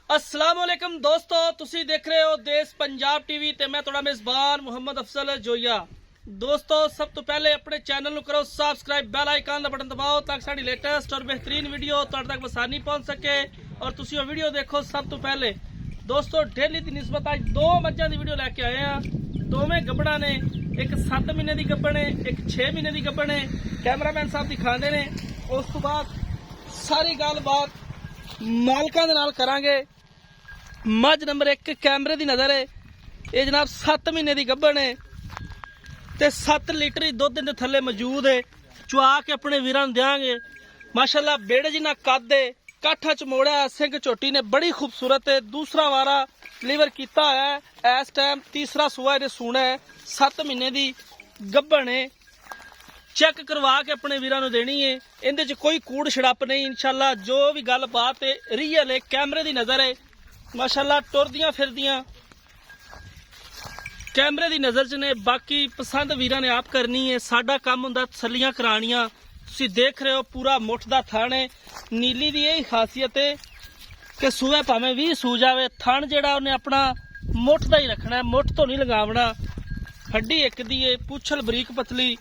अस्सलाम वालेकुम दोस्तों, तुसी देख रहे हो देश पंजाब टीवी ते मैं थोड़ा मेजबान मुहम्मद अफसल जोया। दोस्तों सब तो पहले अपने चैनल को करो सबसक्राइब, बेल आइकन का बटन दबाओ ताकि साड़ी लेटेस्ट और बेहतरीन वीडियो तुहाडे तक आसानी पहुंच सके और तुसी वो वीडियो देखो सब तो पहले। दोस्तों डेली की निस्बत आज दो मज्जां की वीडियो लैके आए हैं। दोवें गब्बड़ां ने, एक 7 महीने की गब्बड़ है, एक 6 महीने की गब्बड़ है। कैमरामैन साहब दिखाते ने, उस तो बाद सारी गलबात मालकां दे नाल करांगे। मझ नंबर 1 कैमरे की नज़र है, ये जनाब 7 महीने की गब्बड़ है ते 7 लीटर ही दुध इहदे थल्ले मौजूद है। चुआ के अपने वीरां नूं देंगे। माशाल्लाह बेड़े जिन्ना कद है, काठा च मोड़ा सिंह झोटी ने बड़ी खूबसूरत है। दूसरा वारा डिलीवर किया है, इस टाइम तीसरा सूआ इहने सूना है। 7 महीने की गब्बड़ है, चेक करवा के अपने वीरां नूं देनी है। इहदे च कोई कूड़ छड़प नहीं, इंशाल्लाह जो भी गल बात है रियल है, कैमरे की नज़र है। माशाल्लाह टुरदियां फिरदियां कैमरे की नज़र च ने। बाकी पसंद वीरां ने आप करनी है, साडा काम हुंदा तसल्लियां करानियां। तुसीं देख रहे हो पूरा मुठ दा थण है। नीली दी यही खासियत है कि सूए भावें 20 सू जावे, थण जिहड़ा उन्हें अपना मुठ दा ही रखना है, मुठ तो नहीं लगावना। हड्डी एक दी है, पूछल बरीक पतली,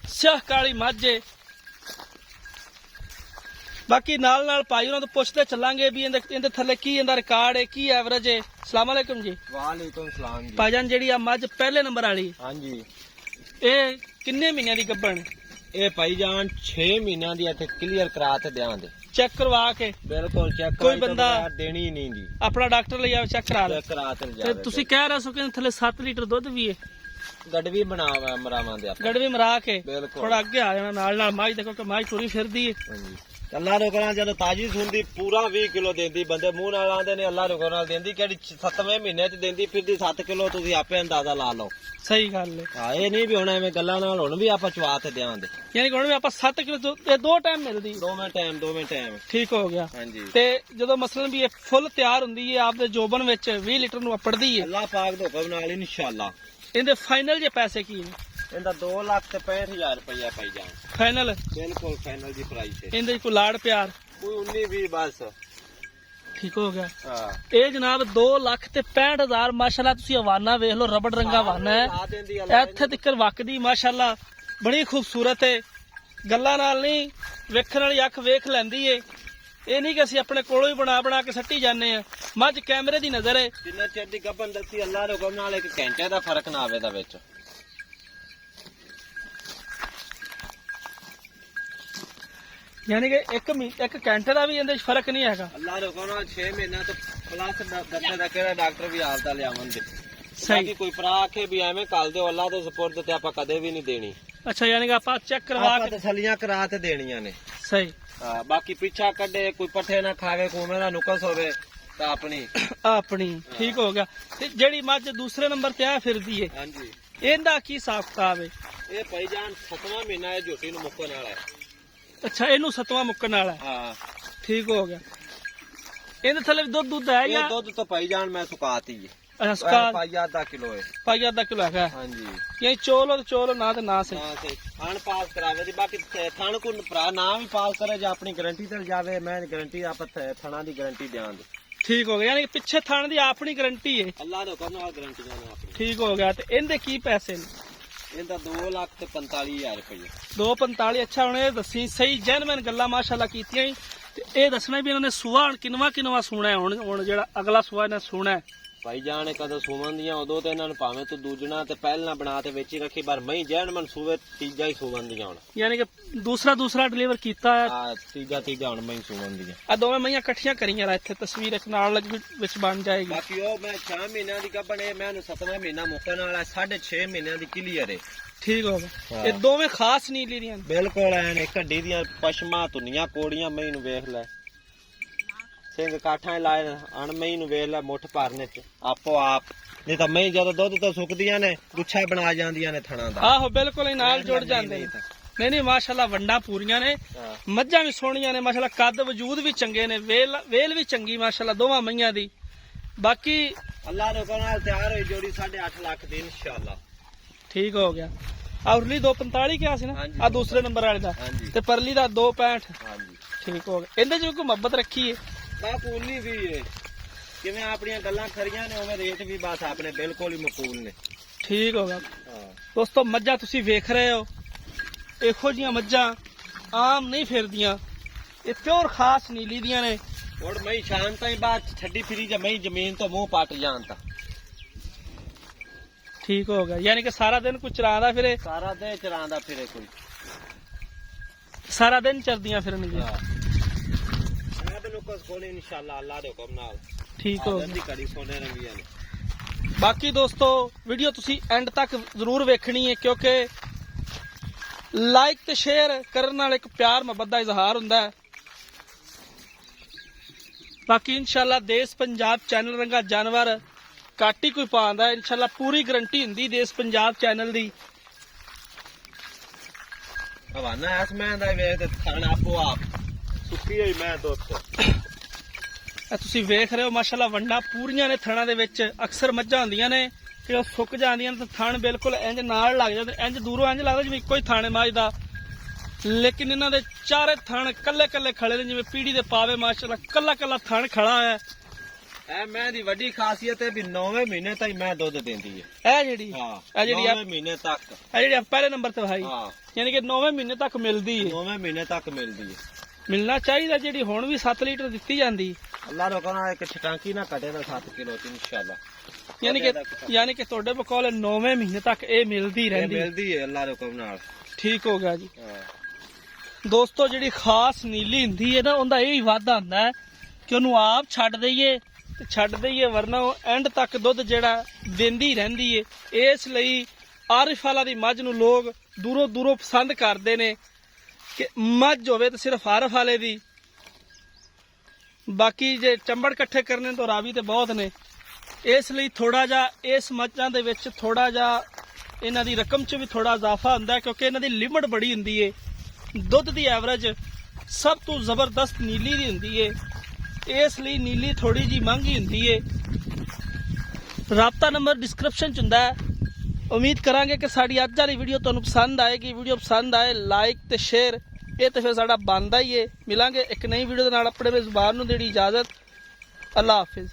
स्याह काली मझ है। बाकी नाल नाल भाई उन्होंने तो पुछते चलांगे भी इहदे थल्ले की इहदा रिकॉर्ड है, की एवरेज है। अस्सलाम वालेकुम जी। वालेकुम सलाम जी। भाईजान जी आ मझ पहले नंबर वाली, हाँ जी, ये किन्ने महीनों की गब्बड़ है? ये भाईजान 6 महीनों की इत्थे क्लीयर करा ते देआं दे। चेक करवा के बिल्कुल चेक कोई बंदा देनी ही नहीं जी, अपना डॉक्टर ले जाओ चेक करा ले। चेक करा ते ते जावे। तुसी कह रहे हो कि थल्ले 7 लीटर दुध भी है? गड़वी बनावा मरावां दे आप। गड़वी मरा के बिल्कुल। थोड़ा अगे आ जाना नाल नाल। मझ देखो कि मझ टुरी फिरदी है। हाँ जी, अल्लाह नु करा जद ताजी सुनदी पूरा 20 किलो देंदी। बंदे मुंह नाल आंदे ने अल्लाह नु करा देंदी कि 7वें महीने च देंदी फिरदी 7 किलो। तुसी आपे अंदाजा ला लो। सही गल है। हां, ये नहीं भी होना एवें गल्लां नाल हुण भी आपा चवा ते देआं दे। यानी कि हुण भी आपां 7 किलो दो टाइम मिलदी। दोवें टाइम ठीक हो गया। हाँ जी। ते जदों मसलन भी ये फुल तैयार हुंदी है आपदे जोबन विच 20 लीटर नु अपड़दी है, अल्लाह पाक दे हुक्म नाल इंशाअल्लाह। इहदे फाइनल जे पैसे की ने? इहदा 2,65,000 रुपया भाईजान। फाइनल बिल्कुल फाइनल दी प्राइस है। इहदे कोई लाड़ प्यार कोई 19-20 बस। ठीक हो गया। हाँ, ਇਹ ਜਨਾਬ 2,65,000 ਮਾਸ਼ਾਅੱਲਾ। ਤੁਸੀਂ ਹਵਾਨਾ ਵੇਖ ਲਓ, ਰਬੜ ਰੰਗਾ ਹਵਾਨਾ ਹੈ, ਇੱਥੇ ਤੱਕ ਵਕਦੀ ਮਾਸ਼ਾਅੱਲਾ ਬੜੀ ਖੂਬਸੂਰਤ ਹੈ। ਗੱਲਾਂ ਨਾਲ ਨਹੀਂ, ਵੇਖਣ ਵਾਲੀ ਅੱਖ ਵੇਖ ਲੈਂਦੀ ਏ। ਇਹ ਨਹੀਂ ਕਿ ਅਸੀਂ ਆਪਣੇ ਕੋਲੋਂ ਹੀ ਬਣਾ ਬਣਾ ਕੇ ਸੱਟੀ ਜਾਂਦੇ ਆ। ਮੱਝ ਕੈਮਰੇ ਦੀ ਨਜ਼ਰ ਹੈ। ਜਿੰਨਾ ਚਿਰ ਦੀ ਗੱਭਣ ਦੱਸੀ ਅੱਲਾਹ ਦੇ ਹੁਕਮ ਨਾਲ 1 ਘੰਟੇ ਦਾ ਫਰਕ ਨਾ ਆਵੇ ਦਾ ਵਿੱਚ। ਯਾਨੀ ਕਿ ਇੱਕ ਘੰਟੇ ਦਾ ਵੀ ਇਹਦੇ ਵਿੱਚ ਫਰਕ ਨਹੀਂ ਹੈਗਾ। ਅੱਲਾਹ ਦੇ ਹੁਕਮ ਨਾਲ 6 ਮਹੀਨਾ ਤੋਂ ਪਲੱਸ ਦੱਸੇ ਦਾ ਕਿਹੜਾ ਡਾਕਟਰ ਵੀ ਆਪਦਾ ਲਿਆਵਣ ਦੇ। ਸਹੀ। ਕੋਈ ਭਰਾ ਆਖੇ ਵੀ ਐਵੇਂ ਕੱਲ ਦਿਓ, ਅੱਲਾਹ ਦੇ ਸਪੋਰਟ ਤੇ ਆਪਾਂ ਕਦੇ ਵੀ ਨਹੀਂ ਦੇਣੀ। ਅੱਛਾ, ਯਾਨੀ ਕਿ ਆਪਾਂ ਚੈੱਕ ਕਰਵਾ ਆਪਾਂ ਕੇ ਤਸੱਲੀਆਂ ਕਰਾ ਤੇ ਦੇਣੀਆਂ ਨੇ। ਸਹੀ। ਹਾਂ, ਬਾਕੀ ਪਿੱਛਾ ਕੱਢੇ, ਕੋਈ ਪੱਠੇ ਨਾ ਖਾਵੇ, ਕੋਵੇਂ ਦਾ ਨੁਕਸ ਹੋਵੇ ਤਾਂ ਆਪਣੀ ਠੀਕ ਹੋ ਗਿਆ। ਤੇ ਜਿਹੜੀ ਮੱਝ ਦੂਸਰੇ ਨੰਬਰ ਤੇ ਆ ਫਿਰਦੀ ਏ, ਹਾਂਜੀ, ਇਹਦਾ ਕੀ ਹਿਸਾਬ ਕਿਤਾਬ ਹੈ? ਇਹ ਭਾਈਜਾਨ 7ਵਾਂ ਮਹੀਨਾ ਇਹ ਝੋਟੀ ਨੂੰ ਮੁੱਕਣ ਵਾਲਾ ਹੈ। ਅੱਛਾ, ਇਹਨੂੰ 7ਵਾਂ ਮੁੱਕਣ ਵਾਲਾ ਹੈ। ਹਾਂ, ਠੀਕ ਹੋ ਗਿਆ। ਇਹਦੇ ਥੱਲੇ ਵੀ ਦੁੱਧ ਹੈ ਇਹ ਜਾਂ? ਦੁੱਧ ਤੋਂ ਭਾਈਜਾਨ ਮੈਂ ਸੁਕਾਤੀ ਹੈ। ਅੱਛਾ, ਸੁਕਾ ਪਾਈਆ ਅੱਧਾ ਕਿਲੋ ਹੈ। ਪਾਈਆ ਅੱਧਾ ਕਿਲੋ ਹੈਗਾ। ਹਾਂਜੀ, ਇਹ ਚੋਲੋ ਤੇ ਚੋਲੋ ਨਾ ਤੇ ਨਾ ਸਹੀ। ਹਾਂ ਤੇ ਥਣ ਪਾਸ ਕਰਾਵੇ ਦੀ। ਬਾਕੀ ਥਣ ਕੋ ਭਰਾ ਨਾ ਵੀ ਪਾਸ ਕਰੇ ਜਾਂ ਆਪਣੀ ਗਾਰੰਟੀ ਤੇ ਜਾਵੇ, ਮੈਂ ਗਾਰੰਟੀ ਆਪਾਂ ਥਣਾ ਦੀ ਗਾਰੰਟੀ ਦਿਆਂਗੇ। ਠੀਕ ਹੋ ਗਿਆ। ਯਾਨੀ ਕਿ ਪਿੱਛੇ ਥਾਣ ਦੀ ਆਪਣੀ ਗਾਰੰਟੀ ਹੈ। ਅੱਲਾਹ ਦੇ ਹੁਕਮ ਨਾਲ ਗਾਰੰਟੀਆਂ ਨੇ ਆਪਣੀ। ਠੀਕ ਹੋ ਗਿਆ। ਤੇ ਇਹਦੇ ਕੀ ਪੈਸੇ ਨੇ? ਇਹਦਾ 2,45,000 ਰੁਪਏ। 245। ਅੱਛਾ, ਹੁਣ ਇਹ ਦੱਸੀ ਸਹੀ ਜੈਨਮਨ ਗੱਲਾਂ ਮਾਸ਼ਾਅੱਲਾ ਕੀਤੀਆਂ ਹੀ। ਤੇ ਇਹ ਦੱਸਣਾ ਵੀ ਇਹਨਾਂ ਨੇ ਸੂਆ ਹੁਣ ਕਿਨਵਾ ਸੂਣਾ ਹੈ। ਹੁਣ ਜਿਹੜਾ ਅਗਲਾ ਸੂਆ ਇਹਨਾਂ ਸੂਣਾ ਹੈ ਭਾਈ ਜਾਣੇ ਕਦੋਂ ਸੂਵਨ ਦੀਆਂ ਉਦੋਂ ਤੇ ਇਹਨਾਂ ਨੂੰ ਭਾਵੇਂ ਤੂੰ ਦੂਜਣਾ ਤੇ ਪਹਿਲਾਂ ਬਣਾ ਤੇ ਵਿੱਚ ਹੀ ਰੱਖੀ, ਪਰ ਮਈ ਜੈਨ ਮਨ ਸੂਵੇ ਤੀਜਾ ਹੀ ਸੂਵਨ ਦੀਆਂ ਹੁਣ। ਯਾਨੀ ਕਿ ਦੂਸਰਾ ਡਿਲੀਵਰ ਕੀਤਾ ਹੈ। ਆ ਤੀਜਾ ਹੁਣ ਮਈ ਸੂਵਨ ਦੀਆਂ। ਆ ਦੋਵੇਂ ਮਈਆਂ ਇਕੱਠੀਆਂ ਕਰੀਆਂ ਰਾ ਇੱਥੇ ਤਸਵੀਰ ਇੱਕ ਨਾਲ ਵਿੱਚ ਬਣ ਜਾਏਗੀ। ਬਾਕੀ ਉਹ ਮੈਂ 6 ਮਹੀਨਿਆਂ ਦੀ ਗੱਭਣ ਹੈ, ਮੈਂ ਉਹਨੂੰ 7ਵਾਂ ਮਹੀਨਾ ਮੁੱਕਣ ਵਾਲਾ 6.5 ਮਹੀਨਿਆਂ ਦੀ ਕਲੀਅਰ ਹੈ। ਠੀਕ ਹੋ ਗਿਆ। ਇਹ ਦੋਵੇਂ ਖਾਸ ਨੀਲੀ ਦੀਆਂ ਬਿਲਕੁਲ ਐਨ ਕੱਢੀ ਦੀਆਂ ਪਸ਼ਮਾ ਧੁਨੀਆਂ ਕੋੜੀਆਂ। ਮਈ ਨੂੰ ਵੇਖ ਲੈ, ਸਿੰਘ ਕਾਠਾਂ ਲਾਏ ਅਣ ਮਈ ਨੂੰ ਵੇਖ ਲੈ, ਮੁੱਠ ਭਰਨੇ ਚ ਆਪੋ ਆਪ। ਨਹੀਂ ਤਾਂ ਮਈ ਜਦੋਂ ਦੁੱਧ ਤੋਂ ਸੁੱਕਦੀਆਂ ਨੇ ਗੁੱਛਾ ਬਣਾ ਜਾਂਦੀਆਂ ਨੇ ਥਣਾ ਦਾ। ਆਹੋ ਬਿਲਕੁਲ ਹੀ ਨਾਲ ਜੁੜ ਜਾਂਦੇ ਨੇ। ਨਹੀਂ ਮਾਸ਼ਾਅੱਲਾ ਵੰਡਾ ਪੂਰੀਆਂ ਨੇ, ਮੱਝਾਂ ਵੀ ਸੋਹਣੀਆਂ ਨੇ ਮਾਸ਼ਾਅੱਲਾ, ਕੱਦ ਵਜੂਦ ਵੀ ਚੰਗੇ ਨੇ, ਵੇਲ ਵੀ ਚੰਗੀ ਮਾਸ਼ਾਅੱਲਾ ਦੋਵਾਂ ਮਈਆਂ ਦੀ। ਬਾਕੀ ਅੱਲਾਹ ਦੇ ਹੁਕਮ ਨਾਲ ਤਿਆਰ ਹੋਈ ਜੋੜੀ 8.5 ਲੱਖ ਦੀ ਇਨਸ਼ਾਅੱਲਾ। ਠੀਕ ਹੋ ਗਿਆ। ਔਰਲੀ 245 ਕਿਹਾ ਸੀ ਨਾ, ਆ ਦੂਸਰੇ ਨੰਬਰ ਵਾਲੇ ਦਾ, ਤੇ ਪਰਲੀ ਦਾ 265। ਹਾਂਜੀ, ਠੀਕ ਹੋ ਗਿਆ। ਇਹਦੇ ਚ ਕੋਈ ਮੁਹੱਬਤ ਰੱਖੀ ਹੈ? ਬਾਪ 19 ਵੀ ਹੈ। ਕਿਵੇਂ ਆਪਣੀਆਂ ਗੱਲਾਂ ਖਰੀਆਂ ਨੇ ਉਵੇਂ ਰੇਟ ਵੀ ਬਸ ਆਪਣੇ ਬਿਲਕੁਲ ਹੀ ਮਕਬੂਲ ਨੇ। ਠੀਕ ਹੋ ਗਿਆ ਹਾਂ ਦੋਸਤੋ, ਮੱਝਾਂ ਤੁਸੀਂ ਵੇਖ ਰਹੇ ਹੋ, ਇਹੋ ਜੀਆਂ ਮੱਝਾਂ ਆਮ ਨਹੀਂ ਫਿਰਦੀਆਂ, ਇਹ ਪਿਓਰ ਖਾਸ ਨੀਲੀ ਦੀਆਂ ਨੇ। ਹੁਣ ਮੈਂ ਸ਼ਾਮ ਤਾਈਂ ਬਾਅਦ ਛੱਡੀ ਫਿਰੀ ਜਾਂ ਮੈਂ ਜ਼ਮੀਨ ਤੋਂ ਮੂੰਹ ਪੱਟ ਜਾਣ ਤਾਂ ਠੀਕ ਹੋ ਗਿਆ, ਯਾਨੀ ਕਿ ਸਾਰਾ ਦਿਨ ਕੋਈ ਚਰਾਉਂਦਾ ਫਿਰੇ, ਸਾਰਾ ਦਿਨ ਚਰਾਂਦਾ ਫਿਰੇ ਕੋਈ। ਸਾਰਾ ਦਿਨ ਚਰਦੀਆਂ ਫਿਰਨਗੀਆਂ। ਮੈਂ ਬਨੂੰ ਕੁਝ ਕੋਲ ਇਨਸ਼ਾਅੱਲਾ ਅੱਲਾਹ ਦੇ ਹੁਕਮ ਨਾਲ ਠੀਕ ਹੋ ਗਿਆ। ਦੀ ਘੜੀ ਸੋਨੇ ਰੰਗੀਆਂ ਨੇ। ਬਾਕੀ ਦੋਸਤੋ ਵੀਡੀਓ ਤੁਸੀਂ ਐਂਡ ਤੱਕ ਜ਼ਰੂਰ ਵੇਖਣੀ ਹੈ, ਕਿਉਂਕਿ ਲਾਈਕ ਤੇ ਸ਼ੇਅਰ ਕਰਨ ਨਾਲ ਇੱਕ ਪਿਆਰ ਮੁਹੱਬਤ ਦਾ ਇਜ਼ਹਾਰ ਹੁੰਦਾ ਹੈ। ਬਾਕੀ ਇਨਸ਼ਾਅੱਲਾ ਦੇਸ ਪੰਜਾਬ ਚੈਨਲ ਰੰਗਾ ਜਾਨਵਰ ਘੱਟ ਹੀ ਕੋਈ ਪਾਉਂਦਾ ਹੈ। ਇਨਸ਼ਾਅੱਲਾ ਪੂਰੀ ਗਰੰਟੀ ਹੁੰਦੀ ਦੇਸ ਪੰਜਾਬ ਚੈਨਲ ਦੀ। ਹਵਾਨਾ ਐਸ ਮੈਂ ਦਾ ਵੇਖ ਤੇ ਥਣ ਆਪੋ ਆਪ ਸੁੱਕੀ ਹੋਈ ਮੈਂ ਦੋਸਤੋ। ਇਹ ਤੁਸੀਂ ਵੇਖ ਰਹੇ ਹੋ ਮਾਸ਼ਾਅੱਲਾ ਵੰਡਾ ਪੂਰੀਆਂ ਨੇ ਥਣਾਂ ਦੇ ਵਿੱਚ। ਅਕਸਰ ਮੱਝਾਂ ਹੁੰਦੀਆਂ ਨੇ ਕਿ ਉਹ ਸੁੱਕ ਜਾਂਦੀਆਂ ਨੇ ਤਾਂ ਥਣ ਬਿਲਕੁਲ ਇੰਜ ਨਾਲ ਲੱਗ ਜਾਂਦੇ, ਇੰਜ ਦੂਰੋਂ ਇੰਜ ਲੱਗਦਾ ਜਿਵੇਂ ਇੱਕੋ ਹੀ ਥਣ ਹੈ ਮੱਝ ਦਾ, ਲੇਕਿਨ ਇਹਨਾਂ ਦੇ ਚਾਰੇ ਥਣ ਕੱਲੇ ਕੱਲੇ ਖੜੇ ਨੇ ਜਿਵੇਂ ਪੀੜੀ ਦੇ ਪਾਵੇ। ਮਾਸ਼ਾਅੱਲਾ ਕੱਲਾ ਕੱਲਾ ਥਣ ਖੜਾ ਹੋਇਆ। ਇਹ ਮੈਂ ਦੀ ਵੱਡੀ ਖਾਸੀਅਤ ਹੈ ਵੀ 9ਵੇਂ ਮਹੀਨੇ ਤਾਈਂ ਮੈਂ ਦੁੱਧ ਦਿੰਦੀ ਹੈ। ਇਹ ਜਿਹੜੀ ਹਾਂ ਇਹ ਜਿਹੜੀ 9ਵੇਂ ਮਹੀਨੇ ਤੱਕ। ਇਹ ਜਿਹੜੀ ਪਹਿਲੇ ਨੰਬਰ ਤੇ ਭਾਈ, ਹਾਂ ਯਾਨੀ ਕਿ 9ਵੇਂ ਮਹੀਨੇ ਤੱਕ ਮਿਲਦੀ ਹੈ। 9ਵੇਂ ਮਹੀਨੇ ਤੱਕ ਮਿਲਦੀ ਹੈ। ਮਿਲਣਾ ਚਾਹੀਦਾ, ਜਿਹੜੀ ਹੁਣ ਵੀ 7 ਲੀਟਰ ਦਿੱਤੀ ਜਾਂਦੀ। ਅੱਲਾਹ ਦਾ ਹੁਕਮ ਨਾਲ ਇੱਕ ਛਟਾਂਕੀ ਨਾ ਕੱਢੇ ਨਾ 7 ਕਿਲੋ ਚ ਇਨਸ਼ਾਅੱਲਾ। ਯਾਨੀ ਕਿ ਤੁਹਾਡੇ ਕੋਲ 9ਵੇਂ ਮਹੀਨੇ ਤੱਕ ਇਹ ਮਿਲਦੀ ਰਹਿੰਦੀ। ਮਿਲਦੀ ਹੈ ਅੱਲਾਹ ਦੇ ਹੁਕਮ ਨਾਲ। ਠੀਕ ਹੋ ਗਿਆ ਜੀ। ਹਾਂ ਦੋਸਤੋ ਜਿਹੜੀ ਖਾਸ ਨੀਲੀ ਹੁੰਦੀ ਹੈ ਨਾ, ਉਹਦਾ ਇਹ ਹੀ ਵਾਧਾ ਹੁੰਦਾ ਹੈ ਕਿ ਉਹਨੂੰ ਆਪ ਛੱਡ ਦਈਏ ਵਰਨਾ ਉਹ ਐਂਡ ਤੱਕ ਦੁੱਧ ਜਿਹੜਾ ਦਿੰਦੀ ਰਹਿੰਦੀ ਏ। ਇਸ ਲਈ ਆਰਿਫ ਵਾਲਾ ਦੀ ਮੱਝ ਨੂੰ ਲੋਕ ਦੂਰੋਂ ਦੂਰੋਂ ਪਸੰਦ ਕਰਦੇ ਨੇ ਕਿ ਮੱਝ ਹੋਵੇ ਤਾਂ ਸਿਰਫ ਆਰਿਫ ਵਾਲੇ ਦੀ। ਬਾਕੀ ਜੇ ਚੰਬੜ ਇਕੱਠੇ ਕਰਨੇ ਤਾਂ ਰਾਵੀ ਤੇ ਬਹੁਤ ਨੇ। ਇਸ ਲਈ ਥੋੜਾ ਜਿਹਾ ਇਸ ਮੱਝਾਂ ਦੇ ਵਿੱਚ ਥੋੜਾ ਜਿਹਾ ਇਹਨਾਂ ਦੀ ਰਕਮ 'ਚ ਵੀ ਥੋੜਾ ਇਜ਼ਾਫਾ ਹੁੰਦਾ, ਕਿਉਂਕਿ ਇਹਨਾਂ ਦੀ ਲਿਮਟ ਬੜੀ ਹੁੰਦੀ ਏ। ਦੁੱਧ ਦੀ ਐਵਰੇਜ ਸਭ ਤੋਂ ਜ਼ਬਰਦਸਤ ਨੀਲੀ ਦੀ ਹੁੰਦੀ ਏ, ਇਸ ਲਈ ਨੀਲੀ ਥੋੜੀ ਜੀ ਮਹਿੰਗੀ ਹੁੰਦੀ ਏ। ਰਾਬਤਾ ਨੰਬਰ ਡਿਸਕ੍ਰਿਪਸ਼ਨ 'ਚ ਹੁੰਦਾ ਹੈ। ਉਮੀਦ ਕਰਾਂਗੇ ਕਿ ਸਾਡੀ ਅੱਜ ਵਾਲੀ ਵੀਡੀਓ ਤੁਹਾਨੂੰ ਪਸੰਦ ਆਏਗੀ। ਵੀਡੀਓ ਪਸੰਦ ਆਏ ਲਾਈਕ ਤੇ ਸ਼ੇਅਰ, ਇਹ ਤੇ ਫਿਰ ਸਾਡਾ ਬਣਦਾ ਹੀ ਏ। ਮਿਲਾਂਗੇ ਇੱਕ ਨਈ ਵੀਡੀਓ ਦੇ ਨਾਲ। ਆਪਣੇ ਮੇਜ਼ਬਾਨ ਨੂੰ ਦੇਣੀ ਇਜਾਜ਼ਤ। ਅੱਲਾਹ ਹਾਫਿਜ਼।